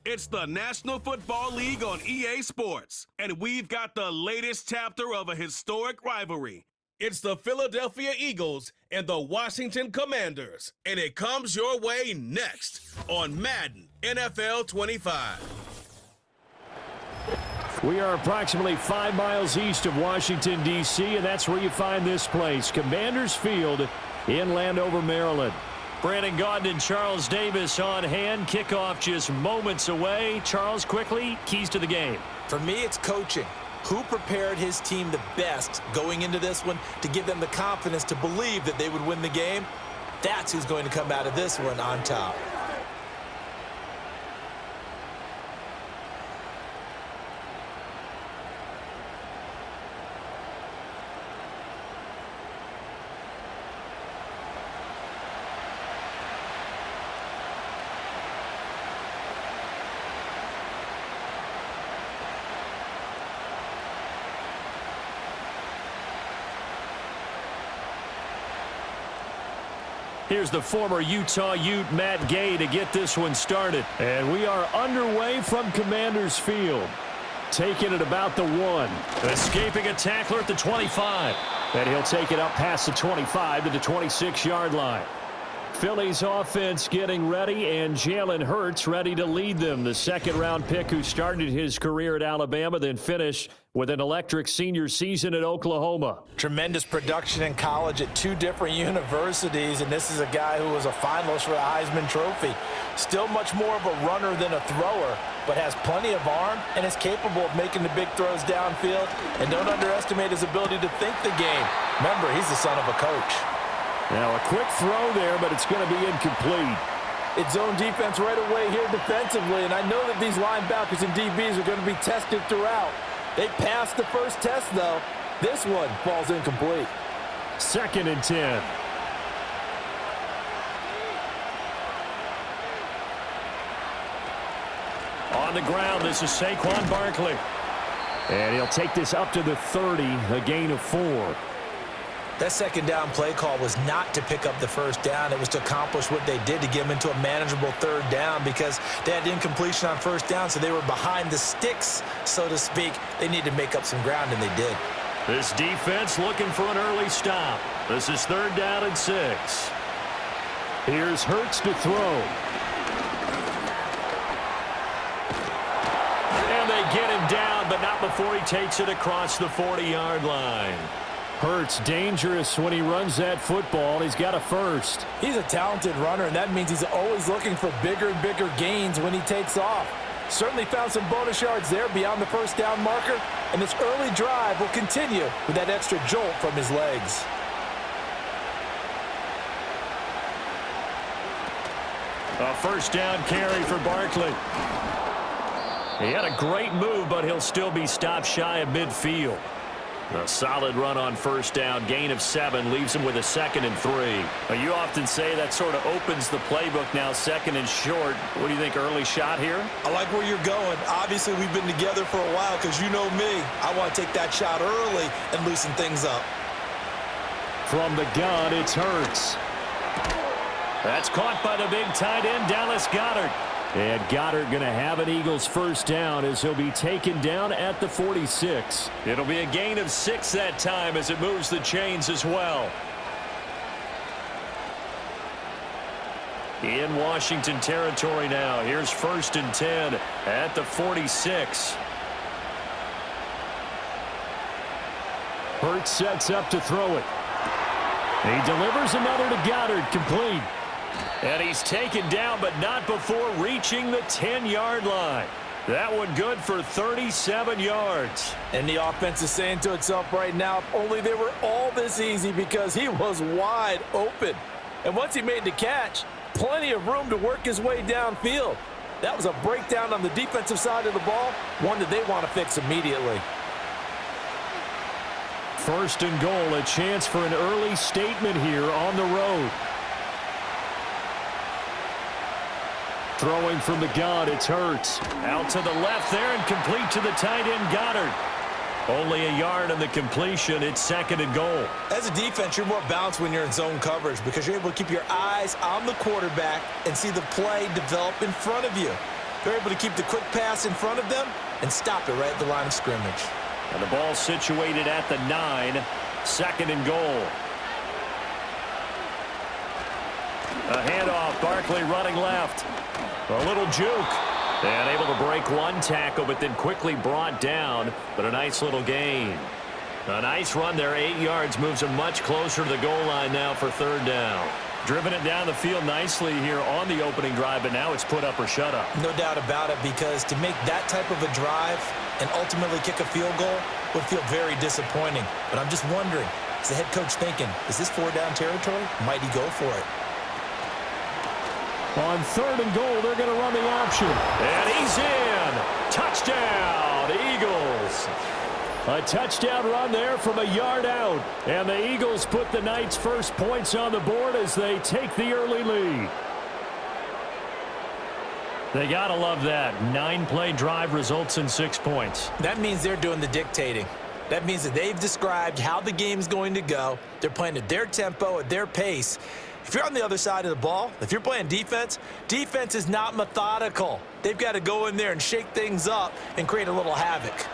It's the National Football League on EA Sports, and we've got the latest chapter of a historic rivalry. It's the Philadelphia Eagles and the Washington Commanders, and it comes your way next on Madden NFL 25. We are approximately 5 miles east of Washington, D.C., and that's where you find this place, Commanders Field in Landover, Maryland. Brandon Gaudin and Charles Davis on hand. Kickoff just moments away. Charles, quickly, keys to the game. For me, it's coaching. Who prepared his team the best going into this one to give them the confidence to believe that they would win the game? That's who's going to come out of this one on top. Here's the former Utah Ute, Matt Gay, to get this one started. And we are underway from Commanders Field. Taking it about the 1. Escaping a tackler at the 25. And he'll take it up past the 25 to the 26-yard line. Philly's offense getting ready, and Jalen Hurts ready to lead them. The second-round pick who started his career at Alabama, then finished with an electric senior season at Oklahoma. Tremendous production in college at 2 different universities, and this is a guy who was a finalist for the Heisman Trophy. Still much more of a runner than a thrower, but has plenty of arm and is capable of making the big throws downfield. And don't underestimate his ability to think the game. Remember, he's the son of a coach. Now a quick throw there, but it's going to be incomplete. It's zone defense right away here defensively, and I know that these linebackers and DBs are going to be tested throughout. They passed the first test, though. This one falls incomplete. 2nd and 10. On the ground, this is Saquon Barkley. And he'll take this up to the 30, a gain of 4. That second down play call was not to pick up the first down. It was to accomplish what they did to get them into a manageable third down because they had incompletion on first down, so they were behind the sticks, so to speak. They needed to make up some ground, and they did. This defense looking for an early stop. This is 3rd down and 6. Here's Hurts to throw. And they get him down, but not before he takes it across the 40-yard line. Hurts dangerous when he runs that football. He's got a first. He's a talented runner, and that means he's always looking for bigger and bigger gains when he takes off. Certainly found some bonus yards there beyond the first down marker, and this early drive will continue with that extra jolt from his legs. A first down carry for Barkley. He had a great move, but he'll still be stopped shy of midfield. A solid run on first down, gain of 7, leaves him with a 2nd and 3. Now, you often say that sort of opens the playbook now, 2nd and short. What do you think, early shot here? I like where you're going. Obviously, we've been together for a while because you know me. I want to take that shot early and loosen things up. From the gun, it's Hurts. That's caught by the big tight end, Dallas Goedert. And Goddard going to have an Eagles first down as he'll be taken down at the 46. It'll be a gain of 6 that time as it moves the chains as well. In Washington territory now. Here's 1st and 10 at the 46. Hurts sets up to throw it. He delivers another to Goddard, complete. And he's taken down, but not before reaching the 10-yard line. That one good for 37 yards. And the offense is saying to itself right now, if only they were all this easy because he was wide open. And once he made the catch, plenty of room to work his way downfield. That was a breakdown on the defensive side of the ball, one that they want to fix immediately. 1st and goal, a chance for an early statement here on the road. Throwing from the gun, it's Hurts. Out to the left there and complete to the tight end, Goddard. Only a yard on the completion. It's 2nd and goal. As a defense, you're more balanced when you're in zone coverage because you're able to keep your eyes on the quarterback and see the play develop in front of you. They're able to keep the quick pass in front of them and stop it right at the line of scrimmage. And the ball situated at the 9, 2nd and goal. A handoff, Barkley running left. A little juke. And able to break one tackle, but then quickly brought down. But a nice little gain. A nice run there, 8 yards, moves him much closer to the goal line now for 3rd down. Driven it down the field nicely here on the opening drive, but now it's put up or shut up. No doubt about it, because to make that type of a drive and ultimately kick a field goal would feel very disappointing. But I'm just wondering, is the head coach thinking, is this 4-down territory? Might he go for it? On 3rd and goal, they're going to run the option. And he's in. Touchdown, Eagles. A touchdown run there from a yard out. And the Eagles put the night's first points on the board as they take the early lead. They got to love that. 9-play drive results in 6 points. That means they're doing the dictating. That means that they've described how the game's going to go. They're playing at their tempo, at their pace. If you're on the other side of the ball, if you're playing defense, defense is not methodical. They've got to go in there and shake things up and create a little havoc.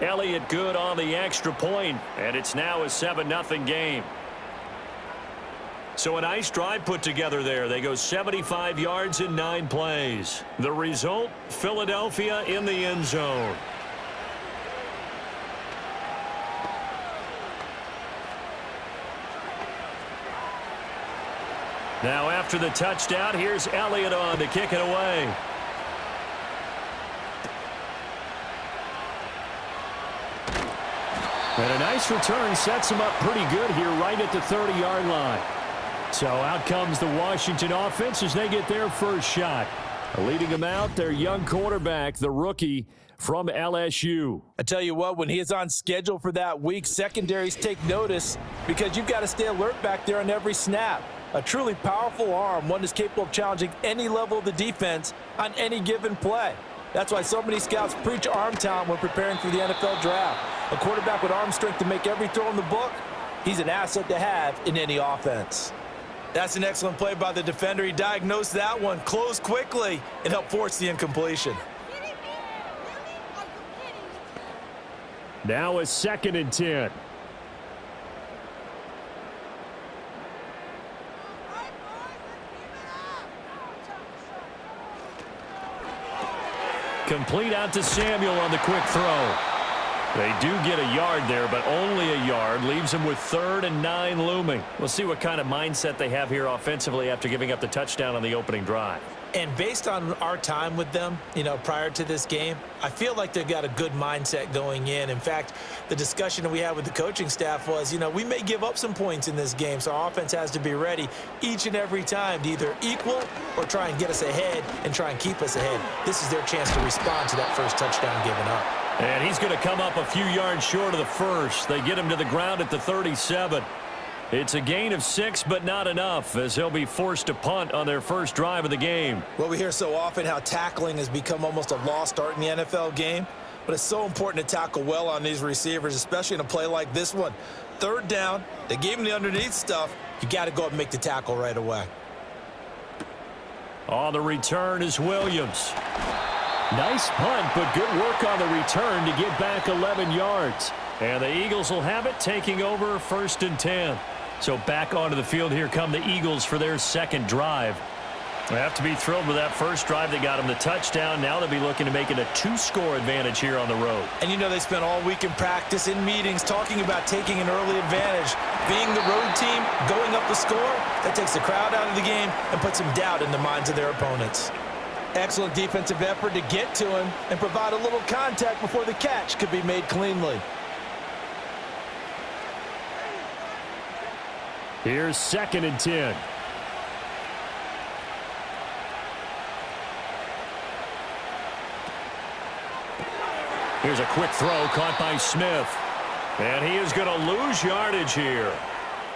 Elliott good on the extra point, and it's now a 7-0 game. So a nice drive put together there. They go 75 yards in 9 plays. The result, Philadelphia in the end zone. Now after the touchdown, here's Elliott on to kick it away. And a nice return sets him up pretty good here right at the 30-yard line. So out comes the Washington offense as they get their first shot. Leading them out, their young quarterback, the rookie from LSU. I tell you what, when he is on schedule for that week, secondaries take notice because you've got to stay alert back there on every snap. A truly powerful arm, one that's capable of challenging any level of the defense on any given play. That's why so many scouts preach arm talent when preparing for the NFL draft. A quarterback with arm strength to make every throw in the book, he's an asset to have in any offense. That's an excellent play by the defender. He diagnosed that one, closed quickly, and helped force the incompletion. Now a 2nd and 10. Complete out to Samuel on the quick throw. They do get a yard there, but only a yard. Leaves them with 3rd and 9 looming. We'll see what kind of mindset they have here offensively after giving up the touchdown on the opening drive. And based on our time with them, prior to this game, I feel like they've got a good mindset going in. In fact, the discussion that we had with the coaching staff was, we may give up some points in this game, so our offense has to be ready each and every time to either equal or try and get us ahead and try and keep us ahead. This is their chance to respond to that first touchdown given up. And he's going to come up a few yards short of the first. They get him to the ground at the 37. It's a gain of 6, but not enough, as he'll be forced to punt on their first drive of the game. Well, we hear so often how tackling has become almost a lost art in the NFL game, but it's so important to tackle well on these receivers, especially in a play like this one. 3rd down, they gave him the underneath stuff. You got to go up and make the tackle right away. On the return is Williams. Nice punt, but good work on the return to get back 11 yards. And the Eagles will have it, taking over 1st and 10. So back onto the field, here come the Eagles for their 2nd drive. They have to be thrilled with that first drive. They got them the touchdown. Now they'll be looking to make it a 2-score advantage here on the road. And they spent all week in practice, in meetings, talking about taking an early advantage. Being the road team, going up the score, that takes the crowd out of the game and puts some doubt in the minds of their opponents. Excellent defensive effort to get to him and provide a little contact before the catch could be made cleanly. Here's 2nd and 10. Here's a quick throw caught by Smith. And he is going to lose yardage here.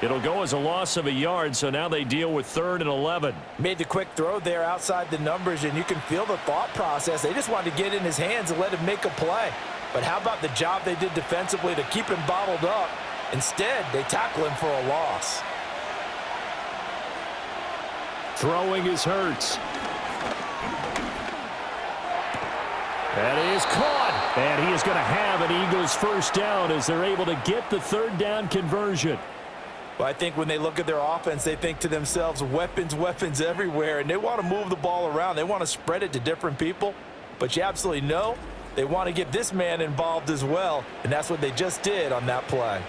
It'll go as a loss of a yard, so now they deal with 3rd and 11. Made the quick throw there outside the numbers, and you can feel the thought process. They just wanted to get in his hands and let him make a play. But how about the job they did defensively to keep him bottled up? Instead, they tackle him for a loss. Throwing is Hurts. That is caught. And he is going to have an Eagles first down as they're able to get the third down conversion. Well, I think when they look at their offense, they think to themselves, weapons, weapons everywhere, and they want to move the ball around. They want to spread it to different people, but you absolutely know they want to get this man involved as well, and that's what they just did on that play.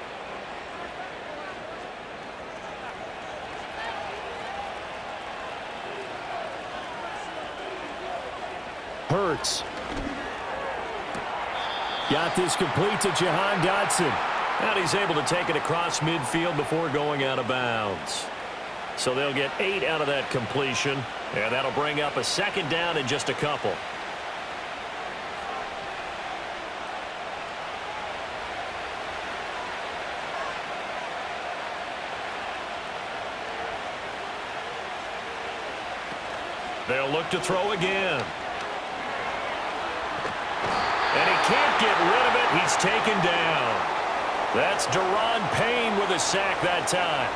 Hurts. Got this complete to Jahan Dotson. And he's able to take it across midfield before going out of bounds. So they'll get 8 out of that completion, and that'll bring up a second down in just a couple. They'll look to throw again. And he can't get rid of it. He's taken down. That's Deron Payne with a sack that time.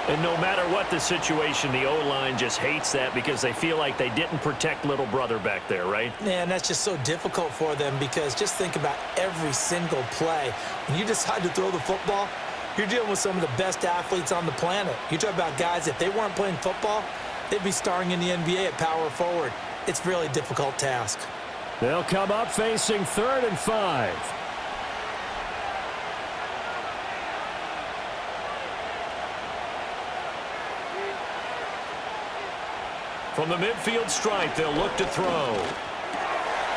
And no matter what the situation, the O-line just hates that because they feel like they didn't protect little brother back there, right? Man, that's just so difficult for them because just think about every single play. When you decide to throw the football, you're dealing with some of the best athletes on the planet. You talk about guys, if they weren't playing football, they'd be starring in the NBA at power forward. It's a really difficult task. They'll come up facing 3rd and 5. From the midfield stripe, they'll look to throw.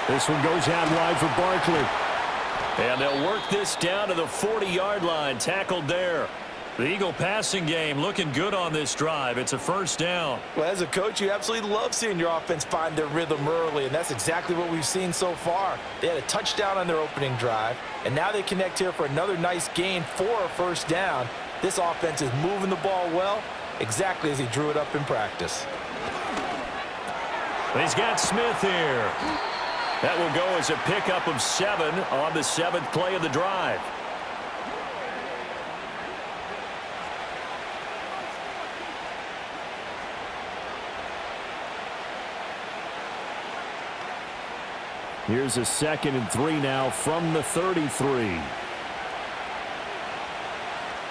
This one goes out wide for Barkley. And they'll work this down to the 40-yard line, tackled there. The Eagle passing game looking good on this drive. It's a first down. Well, as a coach, you absolutely love seeing your offense find their rhythm early, and that's exactly what we've seen so far. They had a touchdown on their opening drive, and now they connect here for another nice gain for a first down. This offense is moving the ball well, exactly as he drew it up in practice. He's got Smith here. That will go as a pickup of 7 on the 7th play of the drive. Here's a 2nd and 3 now from the 33.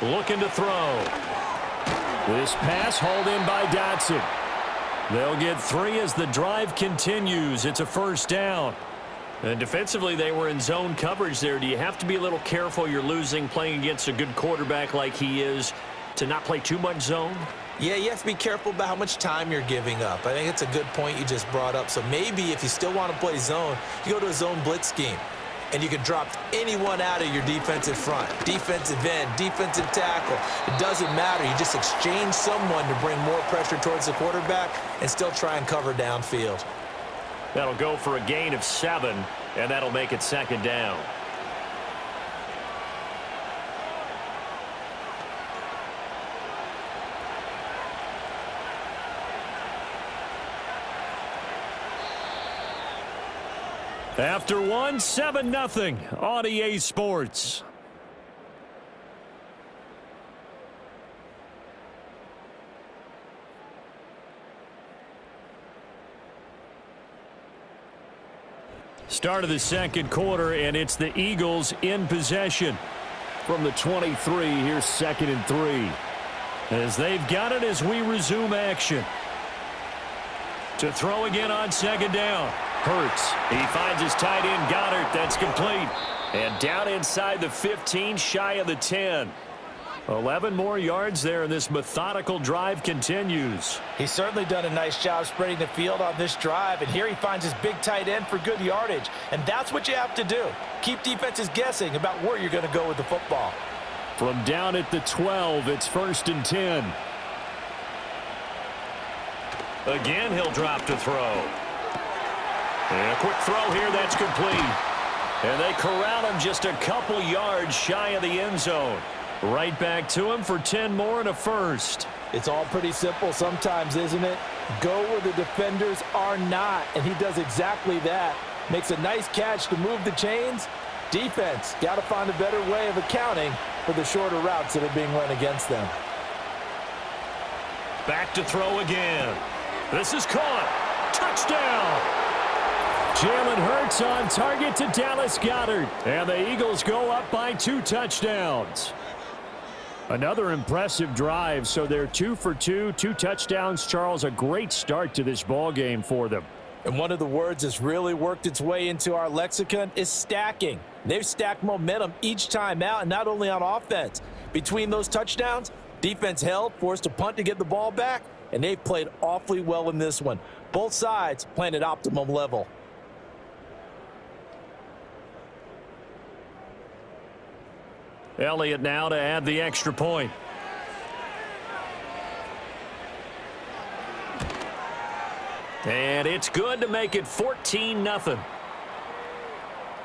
Looking to throw. This pass hauled in by Dotson. They'll get 3 as the drive continues. It's a first down. And defensively, they were in zone coverage there. Do you have to be a little careful you're losing playing against a good quarterback like he is to not play too much zone? Yeah, you have to be careful about how much time you're giving up. I think it's a good point you just brought up. So maybe if you still want to play zone, you go to a zone blitz scheme. And you can drop anyone out of your defensive front, defensive end, defensive tackle. It doesn't matter. You just exchange someone to bring more pressure towards the quarterback and still try and cover downfield. That'll go for a gain of 7, and that'll make it second down. After 1, 7-0 on EA Sports. Start of the second quarter, and it's the Eagles in possession. From the 23, here's 2nd and 3. As they've got it as we resume action. To throw again on second down. Hurts. He finds his tight end, Goddard. That's complete. And down inside the 15, shy of the 10. 11 more yards there, and this methodical drive continues. He's certainly done a nice job spreading the field on this drive, and here he finds his big tight end for good yardage. And that's what you have to do. Keep defenses guessing about where you're going to go with the football. From down at the 12, it's 1st and 10. Again, he'll drop to throw. And a quick throw here, that's complete. And they corral him just a couple yards shy of the end zone. Right back to him for 10 more and a first. It's all pretty simple sometimes, isn't it? Go where the defenders are not, and he does exactly that. Makes a nice catch to move the chains. Defense, got to find a better way of accounting for the shorter routes that are being run against them. Back to throw again. This is caught. Touchdown. Jalen Hurts on target to Dallas Goedert. And the Eagles go up by 2 touchdowns. Another impressive drive, so they're 2 for 2, 2 touchdowns. Charles, a great start to this ball game for them. And one of the words that's really worked its way into our lexicon is stacking. They've stacked momentum each time out, and not only on offense. Between those touchdowns, defense held, forced a punt to get the ball back, and they've played awfully well in this one. Both sides playing at optimum level. Elliott now to add the extra point. And it's good to make it 14-0.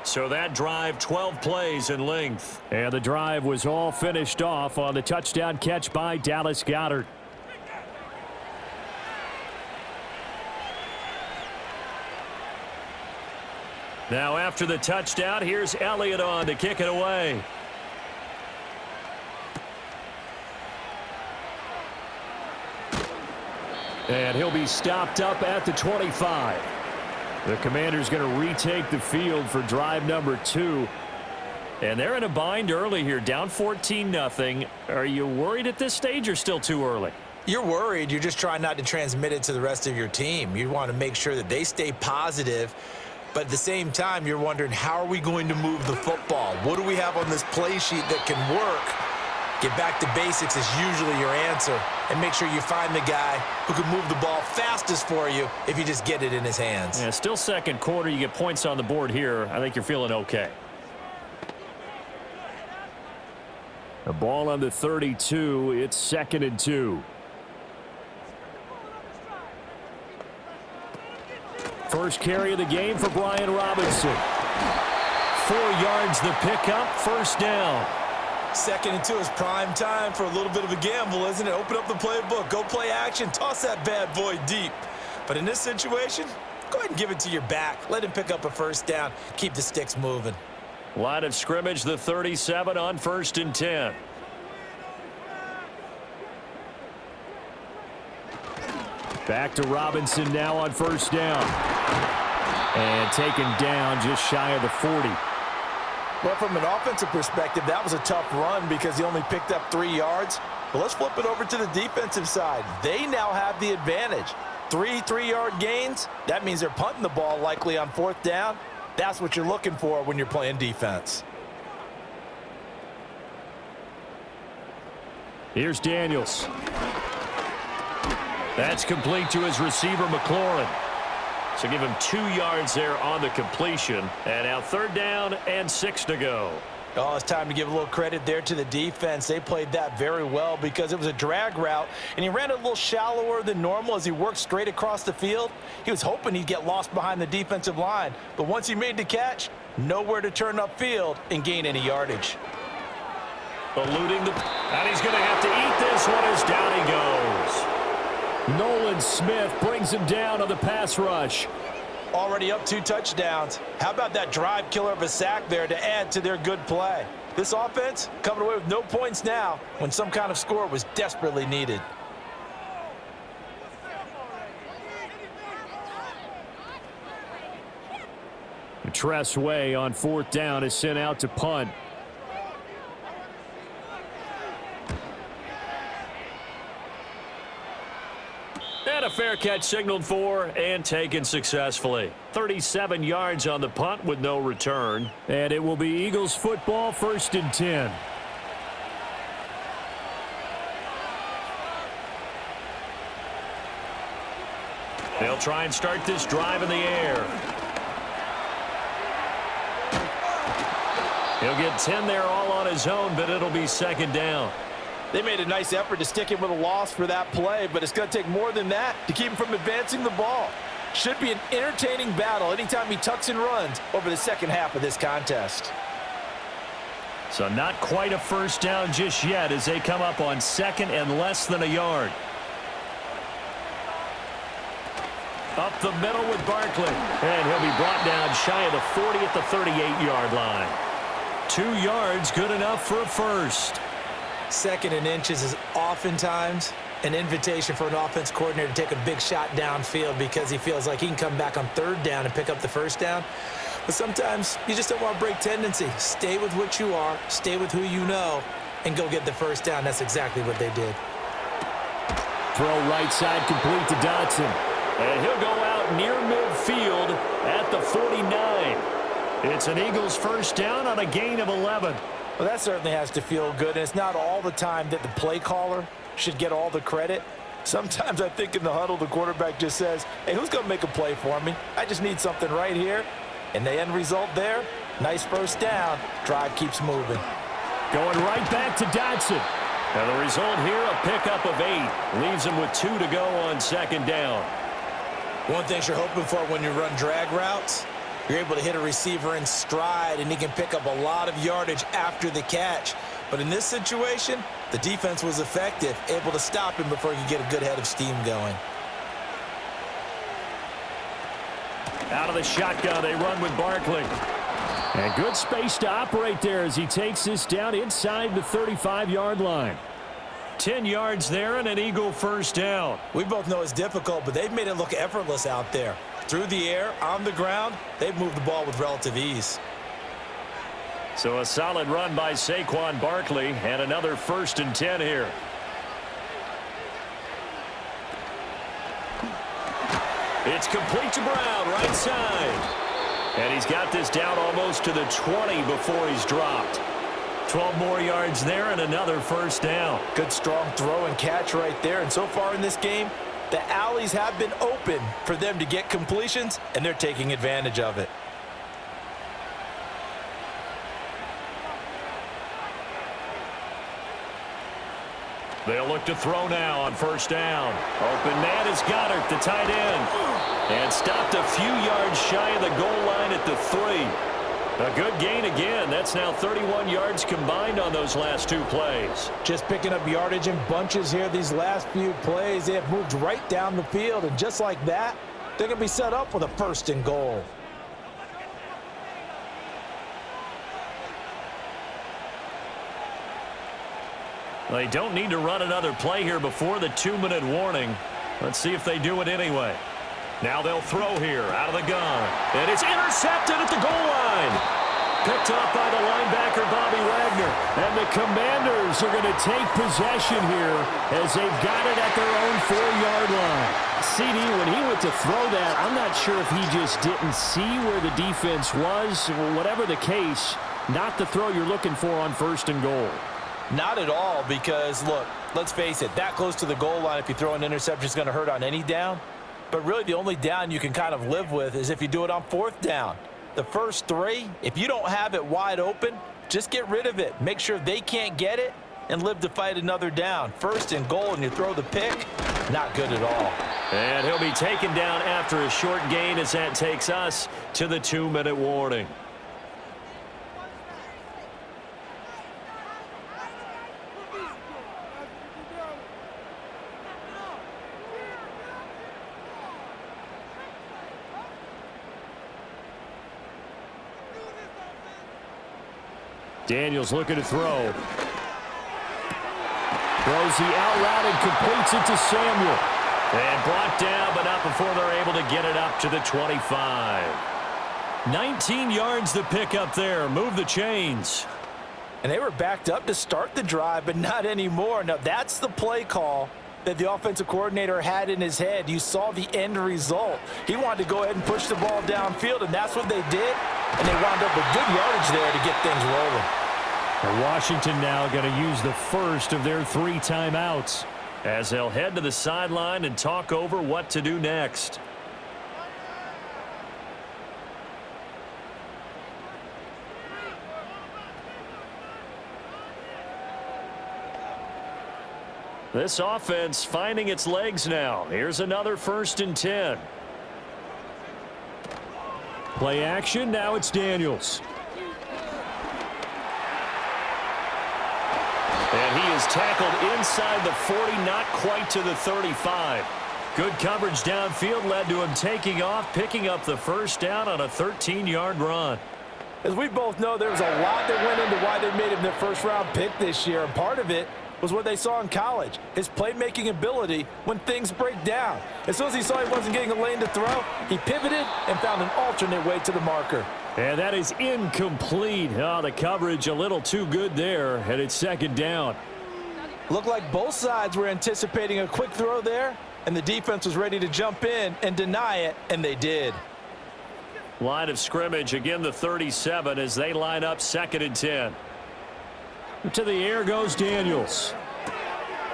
So that drive, 12 plays in length. And the drive was all finished off on the touchdown catch by Dallas Goedert. Now after the touchdown, here's Elliott on to kick it away. And he'll be stopped up at the 25. The Commanders going to retake the field for drive number 2. And they're in a bind early here, down 14-0. Are you worried at this stage or still too early? You're worried. You're just trying not to transmit it to the rest of your team. You want to make sure that they stay positive. But at the same time, you're wondering, how are we going to move the football? What do we have on this play sheet that can work? Get back to basics is usually your answer. And make sure you find the guy who can move the ball fastest for you if you just get it in his hands. Yeah, still second quarter. You get points on the board here. I think you're feeling okay. The ball on the 32. It's 2nd and 2. First carry of the game for Brian Robinson. 4 yards the pickup. First down. 2nd and 2 is prime time for a little bit of a gamble, isn't it? Open up the playbook, go play action, toss that bad boy deep. But in this situation, go ahead and give it to your back. Let him pick up a first down. Keep the sticks moving. Line of scrimmage, the 37 on 1st and 10. Back to Robinson now on 1st down. And taken down just shy of the 40. Well, from an offensive perspective, that was a tough run because he only picked up 3 yards. But let's flip it over to the defensive side. They now have the advantage. 3 3-yard gains. That means they're punting the ball likely on 4th down. That's what you're looking for when you're playing defense. Here's Daniels. That's complete to his receiver, McLaurin. So give him 2 yards there on the completion. And now 3rd down and 6 to go. Oh, it's time to give a little credit there to the defense. They played that very well because it was a drag route, and he ran it a little shallower than normal as he worked straight across the field. He was hoping he'd get lost behind the defensive line, but once he made the catch, nowhere to turn upfield and gain any yardage. Eluding the... And he's going to have to eat this one as down he goes. Nolan Smith brings him down on the pass rush. Already up 2 touchdowns. How about that drive killer of a sack there to add to their good play? This offense coming away with no points now when some kind of score was desperately needed. Tress Way on 4th down is sent out to punt. And a fair catch signaled for and taken successfully. 37 yards on the punt with no return. And it will be Eagles football, 1st and 10. They'll try and start this drive in the air. He'll get 10 there all on his own, but it'll be 2nd down. They made a nice effort to stick him with a loss for that play, but it's going to take more than that to keep him from advancing the ball. Should be an entertaining battle anytime he tucks and runs over the second half of this contest. So not quite a first down just yet as they come up on 2nd and less than a yard. Up the middle with Barkley. And he'll be brought down shy of the 40 at the 38-yard line. 2 yards, good enough for a first. 2nd and inches is oftentimes An invitation for an offense coordinator to take a big shot downfield because he feels like he can come back on third down and pick up the first down. But sometimes you just don't want to break tendency. Stay with what you are, stay with who you know, and go get the first down. That's exactly what they did. Throw right side complete to Dotson. And he'll go out near midfield at the 49. It's an Eagles first down on a gain of 11. Well, that certainly has to feel good, and it's not all the time that the play caller should get all the credit. Sometimes I think in the huddle, the quarterback just says, hey, who's going to make a play for me? I just need something right here. And the end result there, nice first down. Drive keeps moving. Going right back to Dotson. And the result here, a pickup of 8. Leaves him with 2 to go on second down. One thing you're hoping for when you run drag routes, you're able to hit a receiver in stride, and he can pick up a lot of yardage after the catch. But in this situation, the defense was effective, able to stop him before he could get a good head of steam going. Out of the shotgun, they run with Barkley. And good space to operate there as he takes this down inside the 35-yard line. 10 yards there and an Eagle first down. We both know it's difficult, but they've made it look effortless out there. Through the air, on the ground, they've moved the ball with relative ease. So a solid run by Saquon Barkley and another 1st and 10 here. It's complete to Brown, right side. And he's got this down almost to the 20 before he's dropped. 12 more yards there and another first down. Good strong throw and catch right there. And so far in this game, the alleys have been open for them to get completions, and they're taking advantage of it. They'll look to throw now on first down. Open man is Goddard, the tight end. And stopped a few yards shy of the goal line at the 3. A good gain again. That's now 31 yards combined on those last 2 plays. Just picking up yardage in bunches here these last few plays. They have moved right down the field, and just like that, they're going to be set up with a 1st and goal. They don't need to run another play here before the 2-minute warning. Let's see if they do it anyway. Now they'll throw here out of the gun. And it's intercepted at the goal line. Picked up by the linebacker, Bobby Wagner. And the Commanders are going to take possession here as they've got it at their own 4-yard line. CD, when he went to throw that, I'm not sure if he just didn't see where the defense was. Whatever the case, not the throw you're looking for on 1st and goal. Not at all, because, look, let's face it, that close to the goal line, if you throw an interception, is going to hurt on any down. But really, the only down you can kind of live with is if you do it on 4th down. The first 3, if you don't have it wide open, just get rid of it. Make sure they can't get it and live to fight another down. 1st and goal, and you throw the pick, not good at all. And he'll be taken down after a short gain as that takes us to the 2-minute warning. Daniels looking to throw. Throws the out route and completes it to Samuel. And brought down, but not before they're able to get it up to the 25. 19 yards to pick up there. Move the chains. And they were backed up to start the drive, but not anymore. Now, that's the play call that the offensive coordinator had in his head. You saw the end result. He wanted to go ahead and push the ball downfield, and that's what they did. And they wound up with good yardage there to get things rolling. And Washington now going to use the first of their 3 timeouts as they'll head to the sideline and talk over what to do next. This offense finding its legs now. Here's another 1st and 10. Play action. Now it's Daniels. And he is tackled inside the 40, not quite to the 35. Good coverage downfield led to him taking off, picking up the first down on a 13-yard run. As we both know, there was a lot that went into why they made him their first-round pick this year, and part of it was what they saw in college, his playmaking ability when things break down. As soon as he saw he wasn't getting a lane to throw, he pivoted and found an alternate way to the marker. And that is incomplete. Oh, the coverage a little too good there, and it's second down. Looked like both sides were anticipating a quick throw there, and the defense was ready to jump in and deny it, and they did. Line of scrimmage, again the 37 as they line up 2nd and 10. To the air goes Daniels.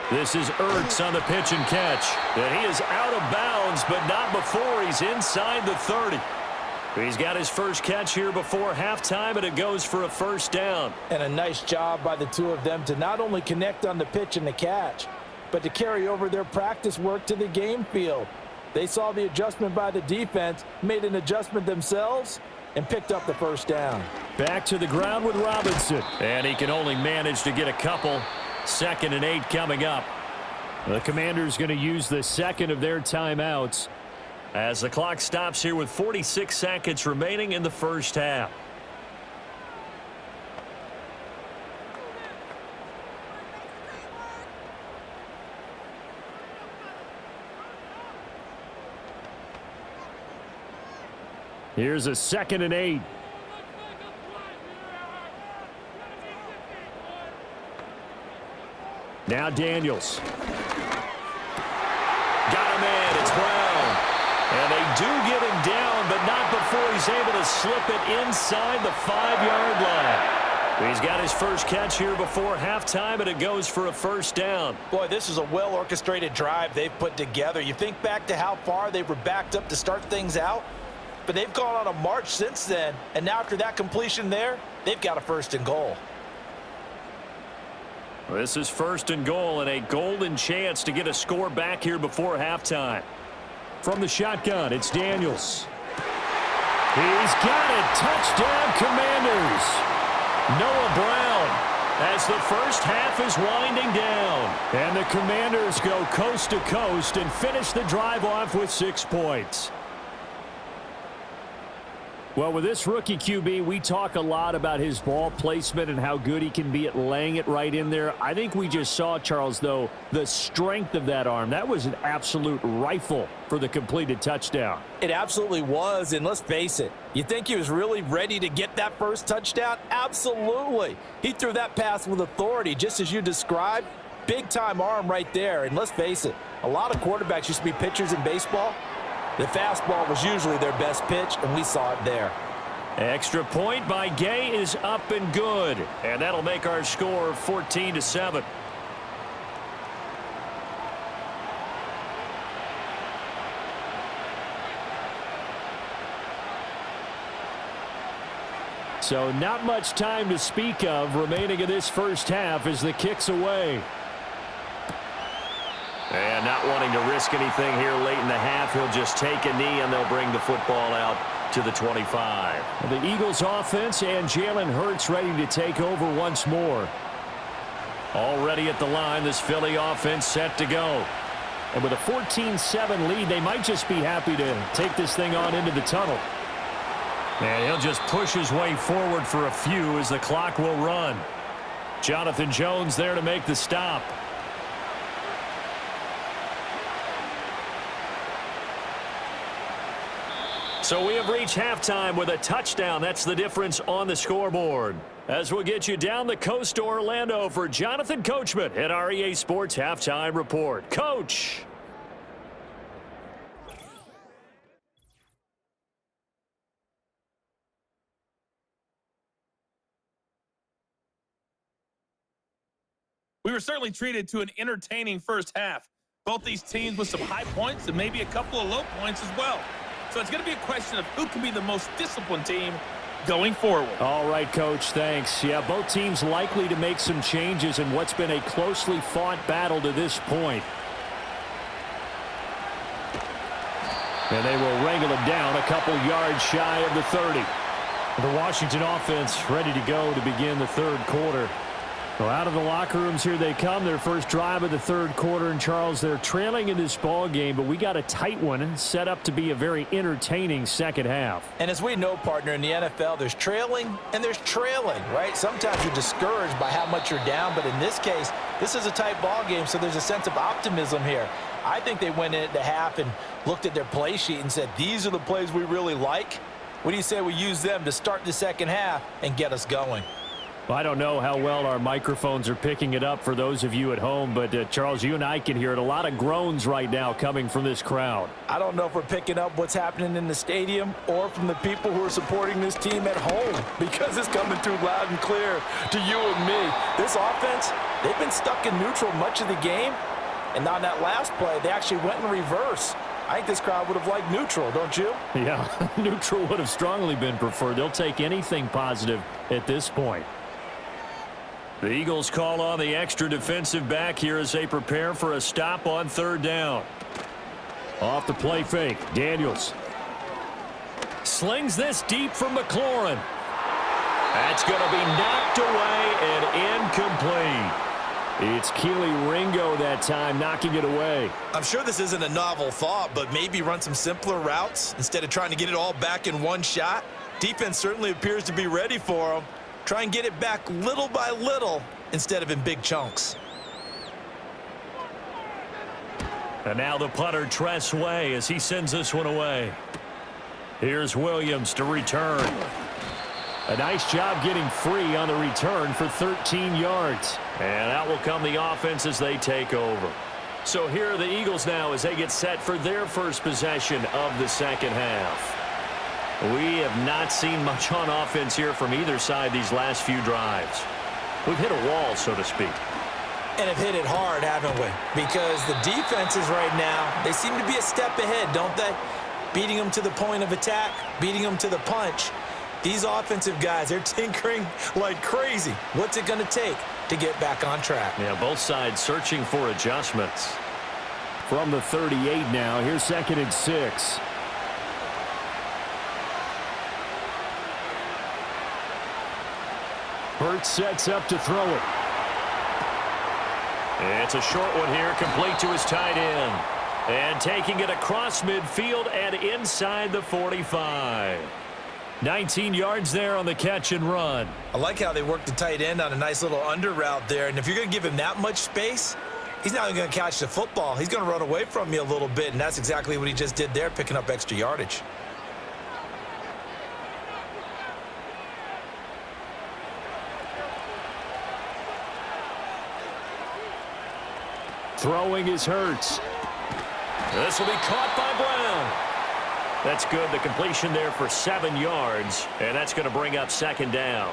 This is Ertz on the pitch and catch. And he is out of bounds, but not before he's inside the 30. He's got his first catch here before halftime, and it goes for a first down. And a nice job by the two of them to not only connect on the pitch and the catch, but to carry over their practice work to the game field. They saw the adjustment by the defense, made an adjustment themselves, and picked up the first down. Back to the ground with Robinson. And he can only manage to get a couple. 2nd and 8 coming up. The Commanders going to use the second of their timeouts as the clock stops here with 46 seconds remaining in the first half. Here's a 2nd and 8. Now Daniels. Got him in. It's Brown. And they do get him down, but not before he's able to slip it inside the 5-yard line. He's got his first catch here before halftime, and it goes for a first down. Boy, this is a well-orchestrated drive they've put together. You think back to how far they were backed up to start things out, but they've gone on a march since then, and now after that completion there, they've got a 1st and goal. This is 1st and goal and a golden chance to get a score back here before halftime. From the shotgun, it's Daniels. He's got it. Touchdown, Commanders. Noah Brown as the first half is winding down. And the Commanders go coast to coast and finish the drive off with 6 points. Well, with this rookie QB, we talk a lot about his ball placement and how good he can be at laying it right in there. I think we just saw, Charles, though, the strength of that arm. That was an absolute rifle for the completed touchdown. It absolutely was, and let's face it, you think he was really ready to get that first touchdown? Absolutely. He threw that pass with authority, just as you described. Big-time arm right there, and let's face it, a lot of quarterbacks used to be pitchers in baseball. The fastball was usually their best pitch, and we saw it there. Extra point by Gay is up and good. And that'll make our score 14-7. So not much time to speak of remaining in this first half as the kick's away. And not wanting to risk anything here late in the half, he'll just take a knee and they'll bring the football out to the 25. The Eagles offense and Jalen Hurts ready to take over once more. Already at the line, this Philly offense set to go. And with a 14-7 lead, they might just be happy to take this thing on into the tunnel. And he'll just push his way forward for a few as the clock will run. Jonathan Jones there to make the stop. So we have reached halftime with a touchdown. That's the difference on the scoreboard. As we'll get you down the coast to Orlando for Jonathan Coachman at our EA Sports Halftime Report. Coach. We were certainly treated to an entertaining first half. Both these teams with some high points and maybe a couple of low points as well. So it's going to be a question of who can be the most disciplined team going forward. All right, Coach, thanks. Yeah, both teams likely to make some changes in what's been a closely fought battle to this point. And they will wrangle it down a couple yards shy of the 30. The Washington offense ready to go to begin the third quarter. Well, out of the locker rooms here they come. Their first drive of the third quarter. And, Charles, they're trailing in this ball game, but we got a tight one set up to be a very entertaining second half. And as we know, partner, in the NFL, there's trailing and there's trailing, right? Sometimes you're discouraged by how much you're down, but in this case, This is a tight ball game, so there's a sense of optimism here. I think they went in at the half and looked at their play sheet and said, these are the plays we really like. What do you say we use them to start the second half and get us going? I don't know how well our microphones are picking it up for those of you at home, but Charles, you and I can hear it. A lot of groans right now coming from this crowd. I don't know if we're picking up what's happening in the stadium or from the people who are supporting this team at home, because it's coming through loud and clear to you and me. This offense, they've been stuck in neutral much of the game, and on that last play, they actually went in reverse. I think this crowd would have liked neutral, don't you? Yeah, neutral would have strongly been preferred. They'll take anything positive at this point. The Eagles call on the extra defensive back here as they prepare for a stop on third down. Off the play fake, Daniels. Slings this deep for McLaurin. That's going to be knocked away and incomplete. It's Keely Ringo that time knocking it away. I'm sure this isn't a novel thought, but maybe run some simpler routes instead of trying to get it all back in one shot. Defense certainly appears to be ready for them. Try and get it back little by little instead of in big chunks. And now the punter, Tress Way, as he sends this one away. Here's Williams to return. A nice job getting free on the return for 13 yards. And out will come the offense as they take over. So here are the Eagles now as they get set for their first possession of the second half. We have not seen much on offense here from either side these last few drives. We've hit a wall, so to speak. And have hit it hard, haven't we? Because the defenses right now, they seem to be a step ahead, don't they? Beating them to the point of attack, beating them to the punch. These offensive guys, they're tinkering like crazy. What's it going to take to get back on track? Yeah, both sides searching for adjustments. From the 38 now, here's 2nd and 6. Hurts sets up to throw it. It's a short one here, complete to his tight end. And taking it across midfield and inside the 45. 19 yards there on the catch and run. I like how they worked the tight end on a nice little under route there. And if you're going to give him that much space, he's not even going to catch the football. He's going to run away from you a little bit, and that's exactly what he just did there, picking up extra yardage. Throwing is Hurts. This will be caught by Brown. That's good. The completion there for 7 yards, and that's going to bring up 2nd down.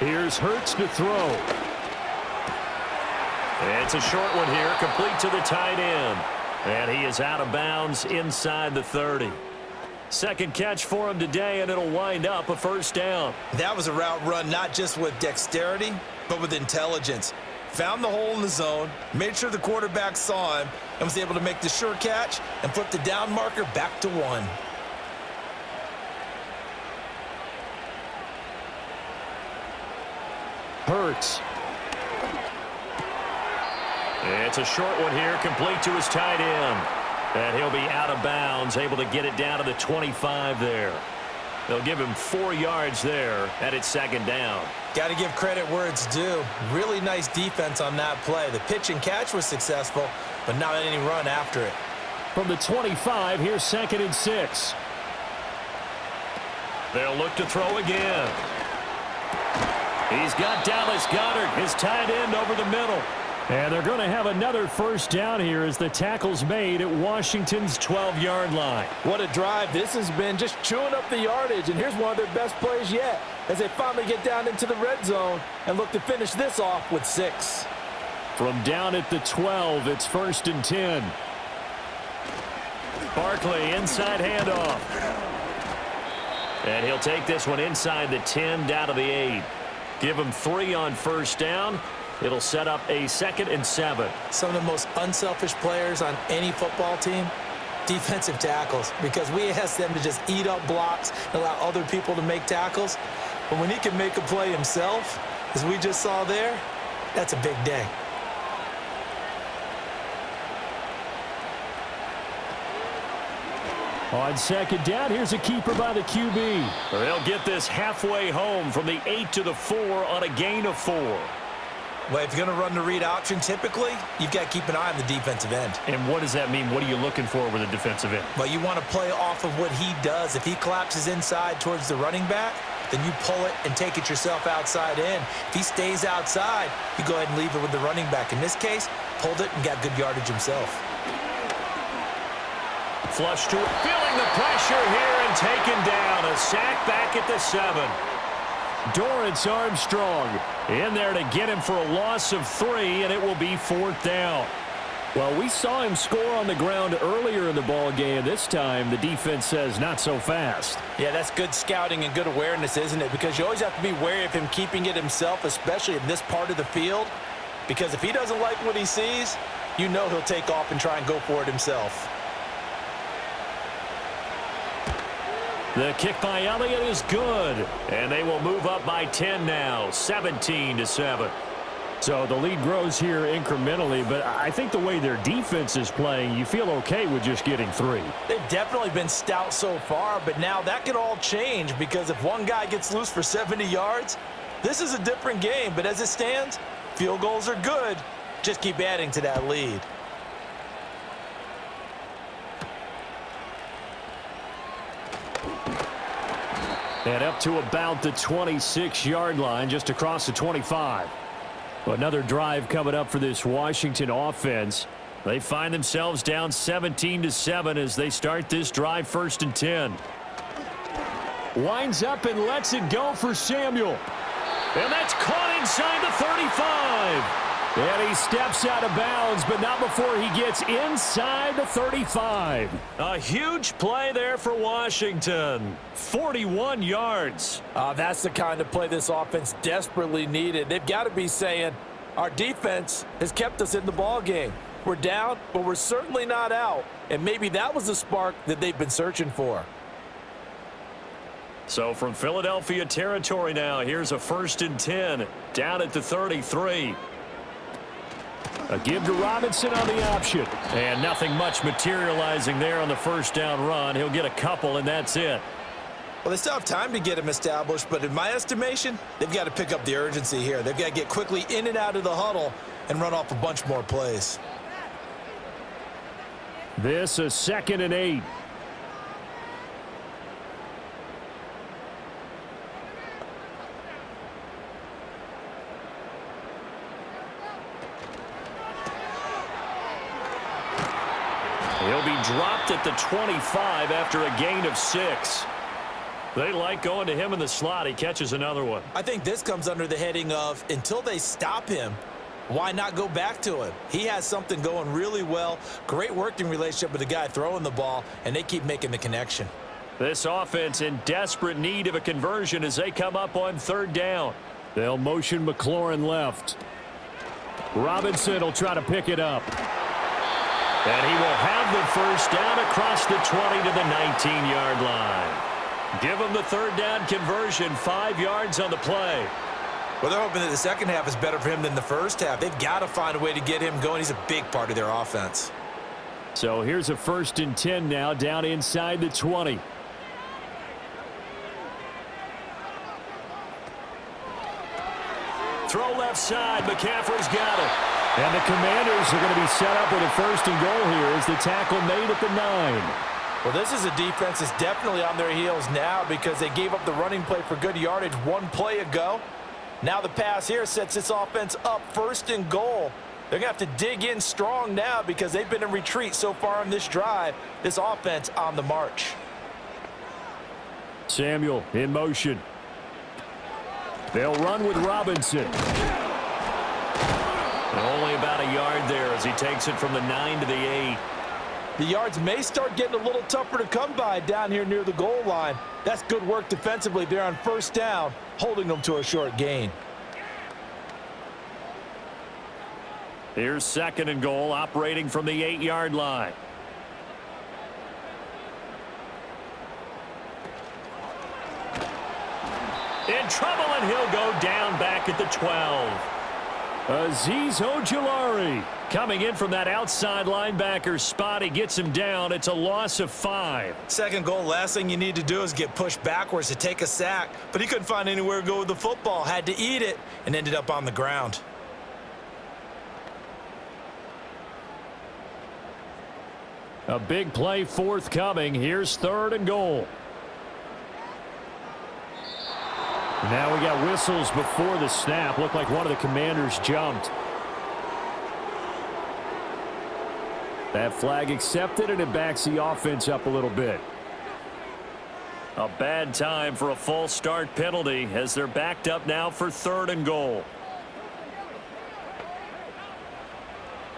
Here's Hurts to throw. It's a short one here, complete to the tight end. And he is out of bounds inside the 30. Second catch for him today, and it'll wind up a first down. That was a route run not just with dexterity, but with intelligence. Found the hole in the zone, made sure the quarterback saw him, and was able to make the sure catch and flip the down marker back to 1. Hurts. It's a short one here, complete to his tight end. And he'll be out of bounds, able to get it down to the 25 there. They'll give him 4 yards there, and it's 2nd down. Got to give credit where it's due. Really nice defense on that play. The pitch and catch was successful, but not any run after it. From the 25, here's 2nd and 6. They'll look to throw again. He's got Dallas Goedert, his tight end, over the middle. And they're going to have another first down here as the tackle's made at Washington's 12-yard line. What a drive this has been, just chewing up the yardage. And here's one of their best plays yet as they finally get down into the red zone and look to finish this off with 6. From down at the 12, it's 1st and 10. Barkley, inside handoff. And he'll take this one inside the 10, down to the 8. Give him 3 on first down. It'll set up a 2nd and 7. Some of the most unselfish players on any football team, defensive tackles, because we ask them to just eat up blocks and allow other people to make tackles. But when he can make a play himself, as we just saw there, that's a big day. On second down, here's a keeper by the QB. They'll get this halfway home from the 8 to the 4 on a gain of 4. Well, if you're going to run the read option, typically, you've got to keep an eye on the defensive end. And what does that mean? What are you looking for with a defensive end? Well, you want to play off of what he does. If he collapses inside towards the running back, then you pull it and take it yourself outside in. If he stays outside, you go ahead and leave it with the running back. In this case, pulled it and got good yardage himself. Flush to it, feeling the pressure here and taken down. A sack back at the 7. Dorrance Armstrong in there to get him for a loss of 3, and it will be 4th down. Well, we saw him score on the ground earlier in the ball game. This time, the defense says not so fast. Yeah, that's good scouting and good awareness, isn't it? Because you always have to be wary of him keeping it himself, especially in this part of the field. Because if he doesn't like what he sees, you know he'll take off and try and go for it himself. The kick by Elliott is good, and they will move up by 10 now, 17-7. So the lead grows here incrementally, but I think the way their defense is playing, you feel okay with just getting 3. They've definitely been stout so far, but now that could all change because if one guy gets loose for 70 yards, this is a different game. But as it stands, field goals are good. Just keep adding to that lead. And up to about the 26-yard line, just across the 25. Another drive coming up for this Washington offense. They find themselves down 17-7 as they start this drive 1st and 10. Winds up and lets it go for Samuel. And that's caught inside the 35. And he steps out of bounds, but not before he gets inside the 35. A huge play there for Washington. 41 yards. That's the kind of play this offense desperately needed. They've got to be saying, our defense has kept us in the ball game. We're down, but we're certainly not out. And maybe that was the spark that they've been searching for. So from Philadelphia territory now, here's a 1st and 10 down at the 33. A give to Robinson on the option. And nothing much materializing there on the 1st down run. He'll get a couple, and that's it. Well, they still have time to get him established, but in my estimation, they've got to pick up the urgency here. They've got to get quickly in and out of the huddle and run off a bunch more plays. This is 2nd and 8. He'll be dropped at the 25 after a gain of 6. They like going to him in the slot. He catches another one. I think this comes under the heading of until they stop him, why not go back to him? He has something going really well. Great working relationship with the guy throwing the ball, and they keep making the connection. This offense in desperate need of a conversion as they come up on 3rd down. They'll motion McLaurin left. Robinson will try to pick it up. And he will have the 1st down across the 20 to the 19-yard line. Give him the 3rd down conversion, 5 yards on the play. Well, they're hoping that the second half is better for him than the first half. They've got to find a way to get him going. He's a big part of their offense. So here's a 1st and 10 now down inside the 20. Throw left side. McCaffrey's got it. And the Commanders are going to be set up with a 1st and goal here as the tackle made at the 9. Well, this is a defense that's definitely on their heels now because they gave up the running play for good yardage one play ago. Now the pass here sets this offense up 1st and goal. They're going to have to dig in strong now because they've been in retreat so far on this drive. This offense on the march. Samuel in motion. They'll run with Robinson. Only about a yard there as he takes it from the 9 to the 8. The yards may start getting a little tougher to come by down here near the goal line. That's good work defensively there on 1st down, holding them to a short gain. Here's 2nd and goal, operating from the 8-yard line. In trouble, and he'll go down back at the 12. Azeez Ojulari coming in from that outside linebacker spot. He gets him down. It's a loss of 5. Second goal, last thing you need to do is get pushed backwards to take a sack. But he couldn't find anywhere to go with the football. Had to eat it and ended up on the ground. A big play forthcoming. Here's 3rd and goal. Now we got whistles before the snap. Looked like one of the Commanders jumped. That flag accepted, and it backs the offense up a little bit. A bad time for a false start penalty as they're backed up now for 3rd and goal.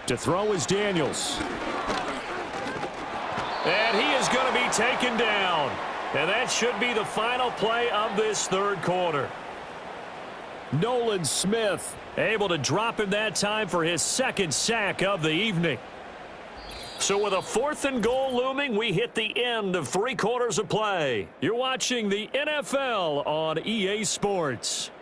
To throw is Daniels. And he is going to be taken down. And that should be the final play of this 3rd quarter. Nolan Smith able to drop him that time for his 2nd sack of the evening. So with a 4th and goal looming, we hit the end of 3 quarters of play. You're watching the NFL on EA Sports.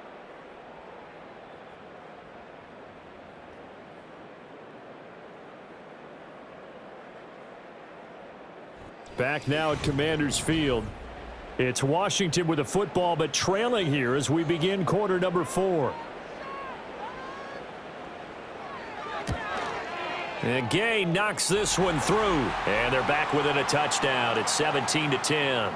Back now at Commanders Field. It's Washington with the football, but trailing here as we begin quarter number 4. And Gay knocks this one through, and they're back within a touchdown. It's 17-10.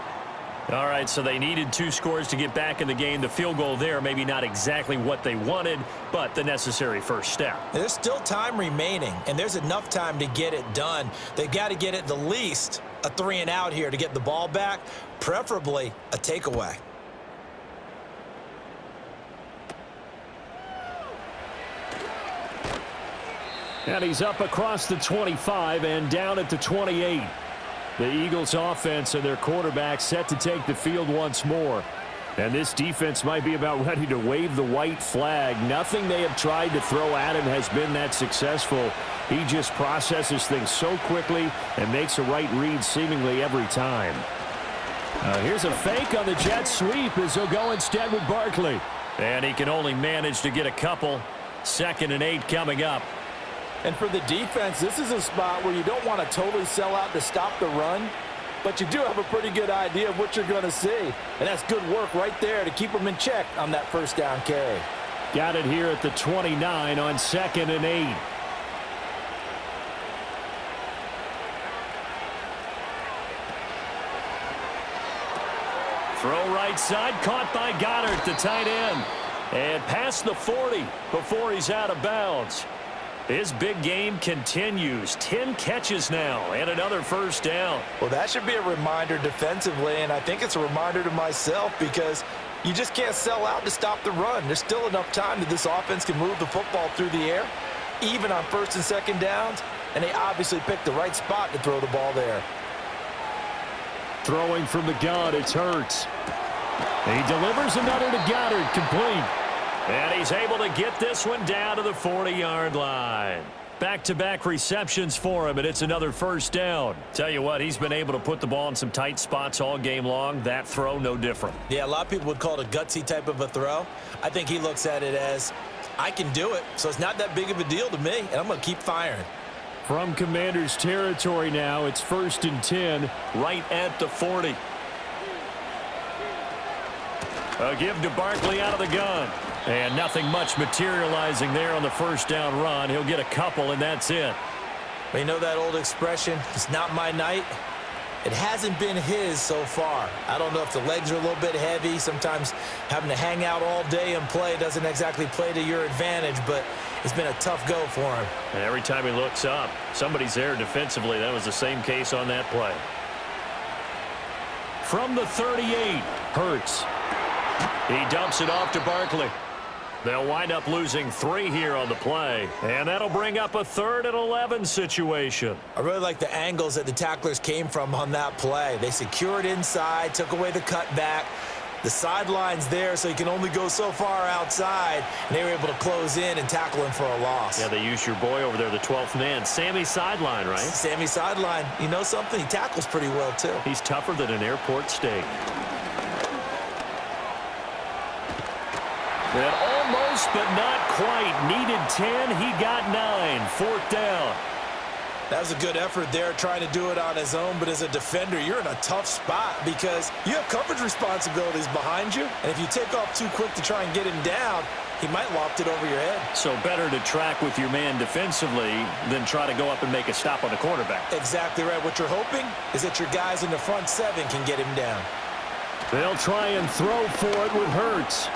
All right, so they needed 2 scores to get back in the game. The field goal there, maybe not exactly what they wanted, but the necessary first step. There's still time remaining, and there's enough time to get it done. They've got to get at the least a 3 and out here to get the ball back, preferably a takeaway. And he's up across the 25 and down at the 28. The Eagles offense and their quarterback set to take the field once more. And this defense might be about ready to wave the white flag. Nothing they have tried to throw at him has been that successful. He just processes things so quickly and makes a right read seemingly every time. Here's a fake on the jet sweep as he'll go instead with Barkley. And he can only manage to get a couple. 2nd and 8 coming up. And for the defense, this is a spot where you don't want to totally sell out to stop the run, but you do have a pretty good idea of what you're going to see. And that's good work right there to keep them in check on that first down carry. Got it here at the 29 on 2nd and 8. Throw right side, caught by Goddard, the tight end. And past the 40 before he's out of bounds. His big game continues. 10 catches now and another first down. Well, that should be a reminder defensively, and I think it's a reminder to myself because you just can't sell out to stop the run. There's still enough time that this offense can move the football through the air, even on 1st and 2nd downs, and they obviously picked the right spot to throw the ball there. Throwing from the gun, it's Hurts. He delivers another to Goddard, complete. And he's able to get this one down to the 40-yard line. Back-to-back receptions for him, and it's another first down. Tell you what, he's been able to put the ball in some tight spots all game long. That throw, no different. Yeah, a lot of people would call it a gutsy type of a throw. I think he looks at it as, I can do it, so it's not that big of a deal to me, and I'm going to keep firing. From Commanders territory now, it's 1st and 10, right at the 40. A give to Barkley out of the gun. And nothing much materializing there on the first down run. He'll get a couple, and that's it. But you know that old expression, it's not my night? It hasn't been his so far. I don't know if the legs are a little bit heavy. Sometimes having to hang out all day and play doesn't exactly play to your advantage, but it's been a tough go for him. And every time he looks up, somebody's there defensively. That was the same case on that play. From the 38, Hurts. He dumps it off to Barkley. They'll wind up losing 3 here on the play, and that'll bring up a 3rd and 11 situation. I really like the angles that the tacklers came from on that play. They secured inside, took away the cutback. The sideline's there, so you can only go so far outside, and they were able to close in and tackle him for a loss. Yeah, they used your boy over there, the 12th man, Sammy Sideline, right? Sammy Sideline. You know something? He tackles pretty well, too. He's tougher than an airport steak. And almost Close, but not quite. Needed 10. He got 9. Fourth down. That was a good effort there, trying to do it on his own, but as a defender, you're in a tough spot because you have coverage responsibilities behind you, and if you take off too quick to try and get him down, he might loft it over your head. So better to track with your man defensively than try to go up and make a stop on the quarterback. Exactly right. What you're hoping is that your guys in the front 7 can get him down. They'll try and throw for it with Hurts.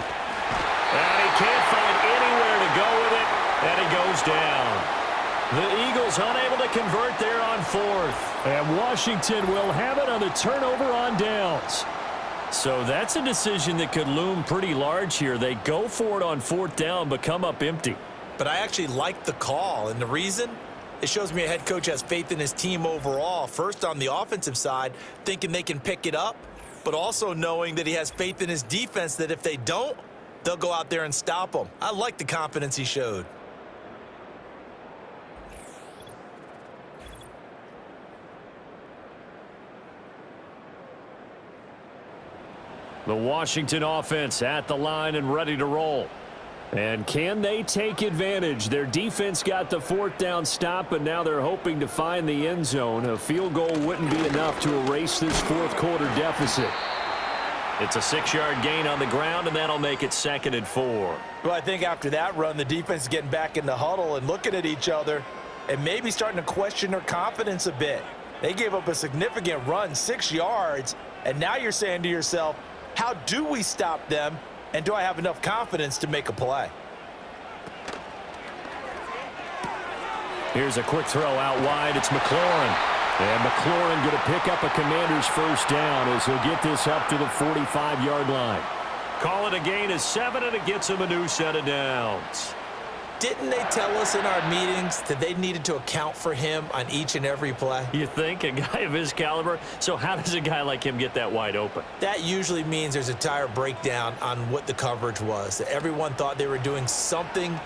And he can't find anywhere to go with it, and he goes down. The Eagles unable to convert there on 4th. And Washington will have it on the turnover on downs. So that's a decision that could loom pretty large here. They go for it on 4th down, but come up empty. But I actually like the call, and the reason? It shows me a head coach has faith in his team overall. First, on the offensive side, thinking they can pick it up, but also knowing that he has faith in his defense that if they don't, they'll go out there and stop them. I like the confidence he showed. The Washington offense at the line and ready to roll. And can they take advantage? Their defense got the 4th down stop, but now they're hoping to find the end zone. A field goal wouldn't be enough to erase this 4th quarter deficit. It's a 6-yard gain on the ground, and that'll make it 2nd and 4. Well, I think after that run, the defense is getting back in the huddle and looking at each other and maybe starting to question their confidence a bit. They gave up a significant run, 6 yards, and now you're saying to yourself, how do we stop them, and do I have enough confidence to make a play? Here's a quick throw out wide. It's McLaurin. And McLaurin going to pick up a Commander's first down as he'll get this up to the 45-yard line. Call it a gain of 7, and it gets him a new set of downs. Didn't they tell us in our meetings that they needed to account for him on each and every play? You think? A guy of his caliber? So how does a guy like him get that wide open? That usually means there's a entire breakdown on what the coverage was. That everyone thought they were doing something,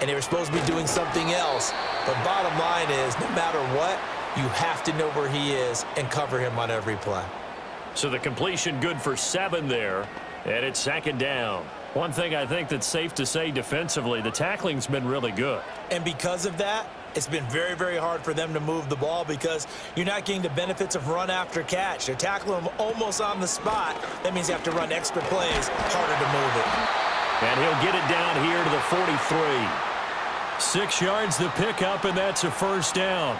and they were supposed to be doing something else. But bottom line is, no matter what, you have to know where he is and cover him on every play. So the completion good for 7 there, and it's 2nd down. One thing I think that's safe to say defensively, the tackling's been really good. And because of that, it's been very, very hard for them to move the ball because you're not getting the benefits of run after catch. They're tackling him almost on the spot. That means you have to run extra plays, harder to move it. And he'll get it down here to the 43. 6 yards the pickup, and that's a first down.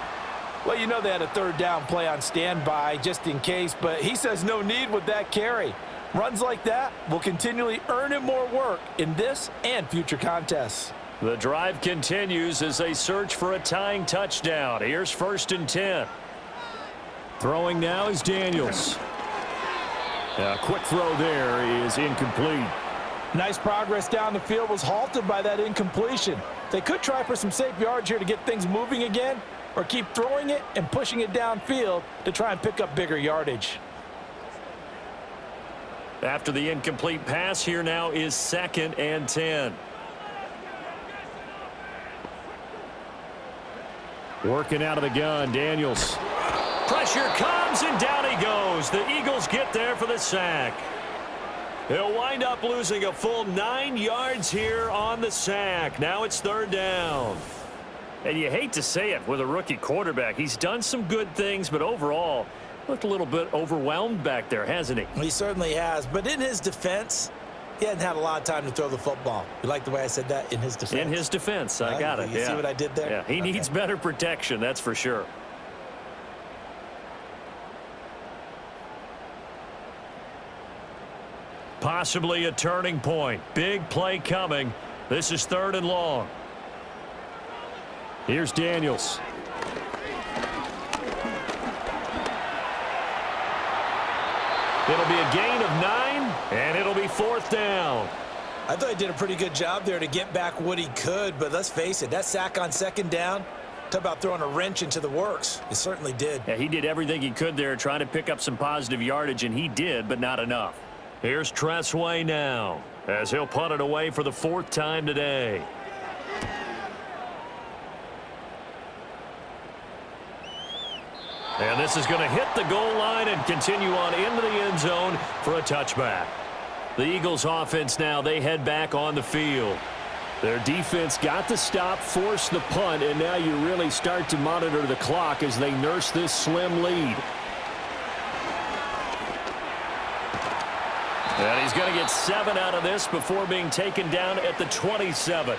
Well, you know they had a 3rd down play on standby just in case, but he says no need with that carry. Runs like that will continually earn him more work in this and future contests. The drive continues as they search for a tying touchdown. Here's 1st and 10. Throwing now is Daniels. A quick throw there is incomplete. Nice progress down the field was halted by that incompletion. They could try for some safe yards here to get things moving again, or keep throwing it and pushing it downfield to try and pick up bigger yardage. After the incomplete pass, here now is 2nd and 10. Working out of the gun, Daniels. Pressure comes, and down he goes. The Eagles get there for the sack. They'll wind up losing a full 9 yards here on the sack. Now it's 3rd down. And you hate to say it with a rookie quarterback. He's done some good things, but overall, looked a little bit overwhelmed back there, hasn't he? He certainly has. But in his defense, he hadn't had a lot of time to throw the football. You like the way I said that? In his defense. In his defense. I got it. You see what I did there? Yeah, he needs better protection, that's for sure. Possibly a turning point. Big play coming. This is 3rd and long. Here's Daniels. It'll be a gain of 9, and it'll be 4th down. I thought he did a pretty good job there to get back what he could, but let's face it, that sack on 2nd down, talk about throwing a wrench into the works. It certainly did. Yeah, he did everything he could there, trying to pick up some positive yardage, and he did, but not enough. Here's Tressway now, as he'll punt it away for the 4th time today. And this is going to hit the goal line and continue on into the end zone for a touchback. The Eagles offense now, they head back on the field. Their defense got the stop, forced the punt, and now you really start to monitor the clock as they nurse this slim lead. And he's going to get 7 out of this before being taken down at the 27.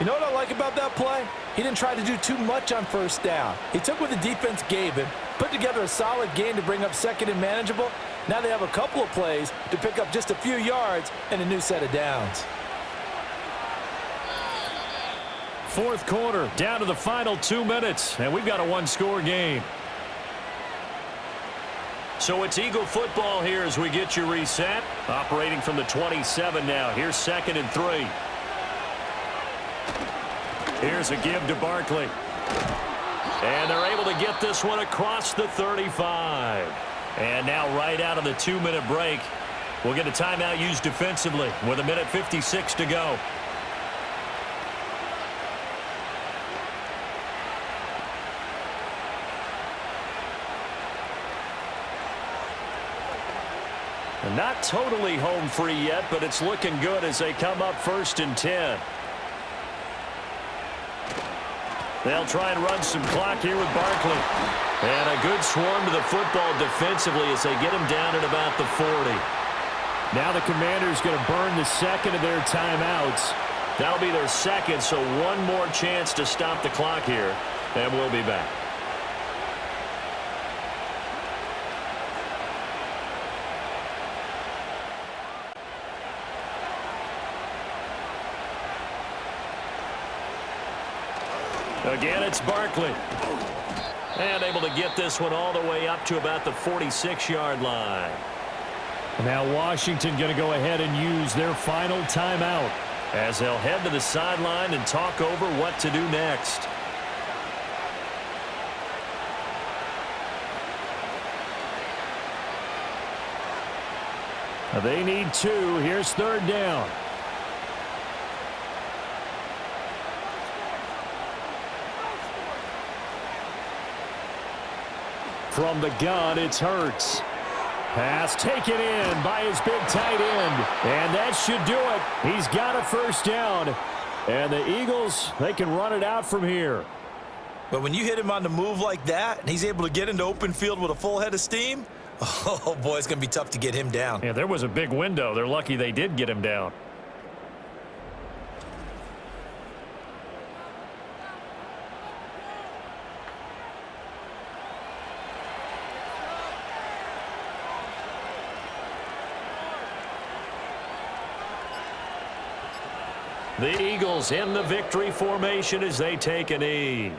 You know what I like about that play? He didn't try to do too much on first down. He took what the defense gave him, put together a solid game to bring up second and manageable. Now they have a couple of plays to pick up just a few yards and a new set of downs. Fourth quarter, down to the final 2 minutes, and we've got a one-score game. So it's Eagle football here as we get you reset. Operating from the 27 now. Here's 2nd and 3. Here's a give to Barkley. And they're able to get this one across the 35. And now right out of the 2-minute break, we'll get a timeout used defensively with 1:56 to go. Not totally home free yet, but it's looking good as they come up 1st and 10. They'll try and run some clock here with Barkley. And a good swarm to the football defensively as they get him down at about the 40. Now the Commanders going to burn the second of their timeouts. That'll be their second, so one more chance to stop the clock here, and we'll be back. Again, it's Barkley. And able to get this one all the way up to about the 46-yard line. Now Washington going to go ahead and use their final timeout as they'll head to the sideline and talk over what to do next. They need 2. Here's 3rd down. From the gun, it's Hurts. Pass taken in by his big tight end. And that should do it. He's got a 1st down. And the Eagles, they can run it out from here. But when you hit him on the move like that, and he's able to get into open field with a full head of steam, oh, boy, it's going to be tough to get him down. Yeah, there was a big window. They're lucky they did get him down. The Eagles in the victory formation as they take a knee.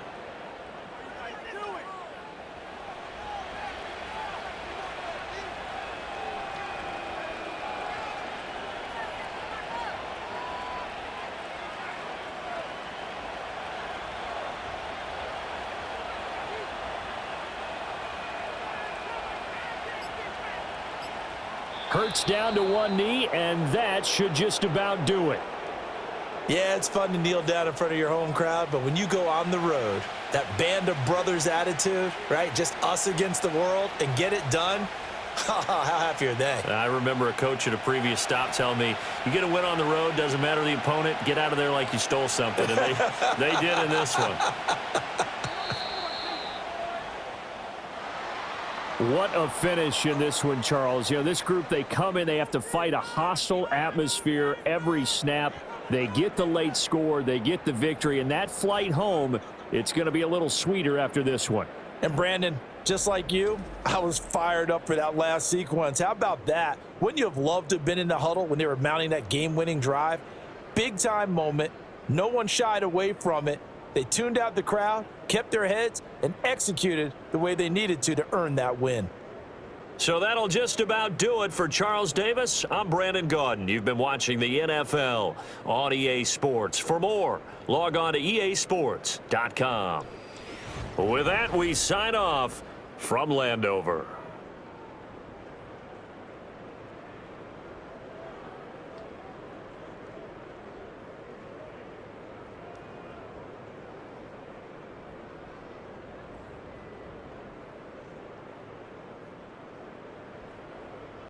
Hurts down to one knee, and that should just about do it. Yeah, it's fun to kneel down in front of your home crowd, but when you go on the road, that band of brothers attitude, right, just us against the world, and get it done, how happy are they? I remember a coach at a previous stop telling me, you get a win on the road, doesn't matter the opponent, get out of there like you stole something, and they did in this one. What a finish in this one, Charles. You know, this group, they come in, they have to fight a hostile atmosphere every snap. They get the late score, they get the victory, and that flight home, it's going to be a little sweeter after this one. And Brandon, just like you, I was fired up for that last sequence. How about that? Wouldn't you have loved to have been in the huddle when they were mounting that game-winning drive? Big-time moment. No one shied away from it. They tuned out the crowd, kept their heads, and executed the way they needed to earn that win. So that'll just about do it for Charles Davis. I'm Brandon Gaudin. You've been watching the NFL on EA Sports. For more, log on to easports.com. With that, we sign off from Landover.